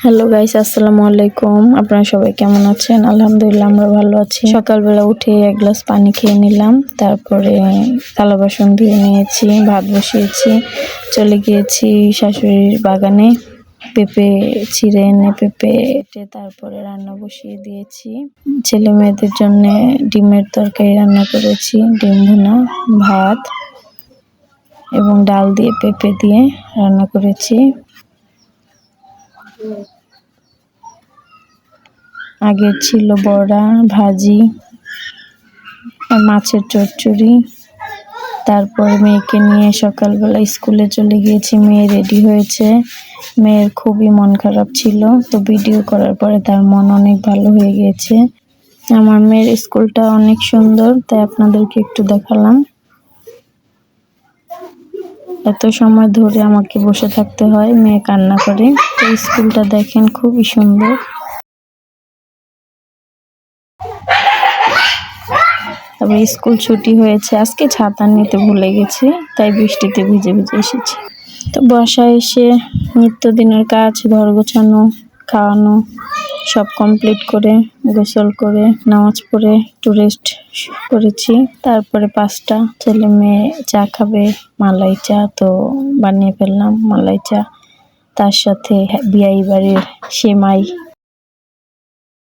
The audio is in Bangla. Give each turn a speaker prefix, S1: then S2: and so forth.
S1: হ্যালো গাইস, আসসালামু আলাইকুম। আপনারা সবাই কেমন আছেন? আলহামদুলিল্লাহ আমরা ভালো আছি। সকালবেলা উঠে এক গ্লাস পানি খেয়ে নিলাম, তারপরে থালা বাসন ধুয়ে নিয়েছি, ভাত বসিয়েছি, চলে গিয়েছি শাশুড়ির বাগানে। পেঁপে ছিঁড়ে এনে পেঁপে তারপরে রান্না বসিয়ে দিয়েছি। ছেলে মেয়েদের জন্য ডিমের তরকারি রান্না করেছি, ডিম ভুনা, ভাত এবং ডাল দিয়ে পেঁপে দিয়ে রান্না করেছি। আগে ছিল বড়া, ভাজি আর মাছের চচ্চড়ি। তারপরে মেয়েকে নিয়ে সকালবেলা স্কুলে চলে গিয়েছি। মেয়ে রেডি হয়েছে। মেয়ের খুবই মন খারাপ ছিল, তো ভিডিও করার পরে তার মন অনেক ভালো হয়ে গিয়েছে। আমার মেয়ের স্কুলটা অনেক সুন্দর, তাই আপনাদেরকে একটু দেখালাম। এত সময় ধরে আমাকে বসে থাকতে হয়, মেয়ে কান্না করে। তো স্কুলটা দেখেন, খুবই সুন্দর। তবে স্কুল ছুটি হয়েছে, আজকে ছাতা নিতে ভুলে গেছি, তাই বৃষ্টিতে ভিজে ভিজে এসেছি। তো বাসায় এসে নিত্যদিনের কাজ, ঘর গোছানো, খাওয়ানো সব কমপ্লিট করে, গোসল করে, নামাজ পড়ে একটু রেস্ট করেছি। তারপরে 5টা ছেলে মেয়ে চা খাবে, মালাই চা, তো বানিয়ে ফেললাম মালাই চা। তার সাথে বিয়াই বাড়ির সেমাই